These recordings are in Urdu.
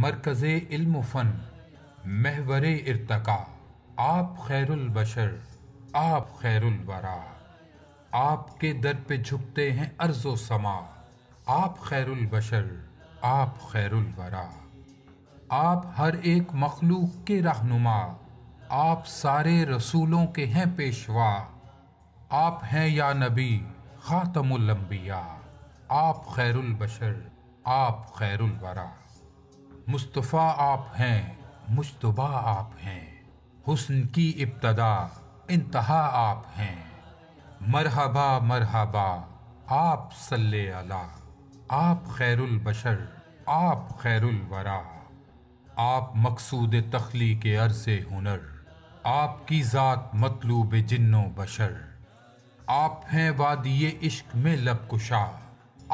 مرکز علم و فن، محور ارتقا، آپ خیر البشر، آپ خیر الورا، آپ کے در پہ جھکتے ہیں ارض و سما، آپ خیر البشر، آپ خیر الورا، آپ ہر ایک مخلوق کے رہنما، آپ سارے رسولوں کے ہیں پیشوا، آپ ہیں یا نبی خاتم الانبیاء، آپ خیر البشر، آپ خیر الورا، مصطفیٰ آپ ہیں، مجتبیٰ آپ ہیں، حسن کی ابتدا انتہا آپ ہیں، مرحبا مرحبا آپ صلی علی، آپ خیر البشر، آپ خیر الورا، آپ مقصود تخلیق عرض ہنر، آپ کی ذات مطلوب جن و بشر، آپ ہیں وادی عشق میں لب کشا،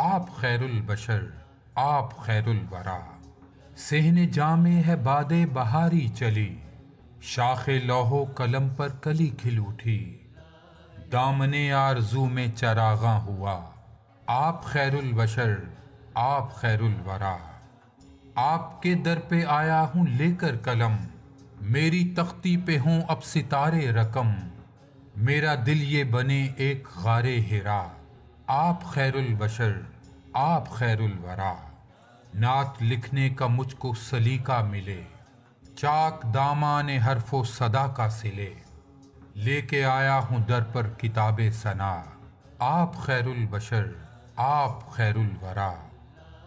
آپ خیر البشر، آپ خیر الورا، صحن جام ہے باد بہاری چلی، شاخ لوح و قلم پر کلی کھل اٹھی، دامن آرزو میں چراغاں ہوا، آپ خیر البشر، آپ خیر الورا، آپ کے در پہ آیا ہوں لے کر قلم، میری تختی پہ ہوں اب ستارے رقم، میرا دل یہ بنے ایک غار حرا، آپ خیر البشر، آپ خیر الورا، نعت لکھنے کا مجھ کو سلیقہ ملے، چاک دامان حرف و صدا کا سلے، لے کے آیا ہوں در پر کتاب ثنا، آپ خیر البشر، آپ خیر الورا،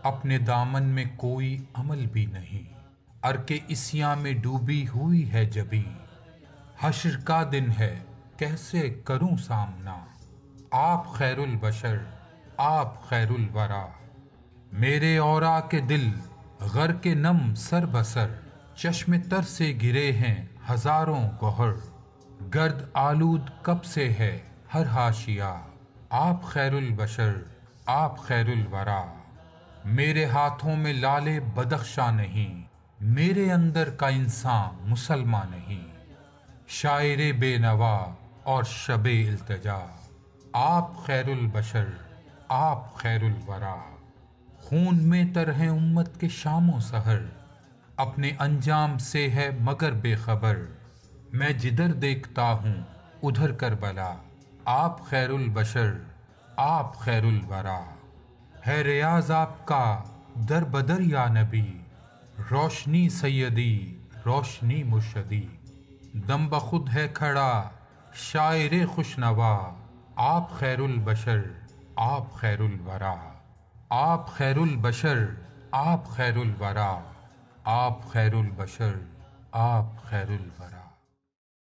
اپنے دامن میں کوئی عمل بھی نہیں، ارک عصیاں میں ڈوبی ہوئی ہے جبیں، حشر کا دن ہے کیسے کروں سامنا، آپ خیر البشر، آپ خیر الورا، میرے اورا کے دل غر کے نم سر بسر، چشم تر سے گرے ہیں ہزاروں گوہر، گرد آلود کب سے ہے ہر حاشیہ، آپ خیر البشر، آپ خیر الورا، میرے ہاتھوں میں لال بدخشاں نہیں، میرے اندر کا انسان مسلمان نہیں، شاعر بے نوا اور شب التجا، آپ خیر البشر، آپ خیر الورا، خون میں تر ہے امت کے شام و سحر، اپنے انجام سے ہے مگر بے خبر، میں جدھر دیکھتا ہوں ادھر کربلا، آپ خیر البشر، آپ خیر الورا، ہے ریاض آپ کا در بدر یا نبی، روشنی سیدی روشنی مرشدی، دم بخود ہے کھڑا شاعر خوشنوا، آپ خیر البشر، آپ خیر الورا، آپ خیر البشر، آپ خیر الورا، آپ خیر البشر، آپ خیر الورا۔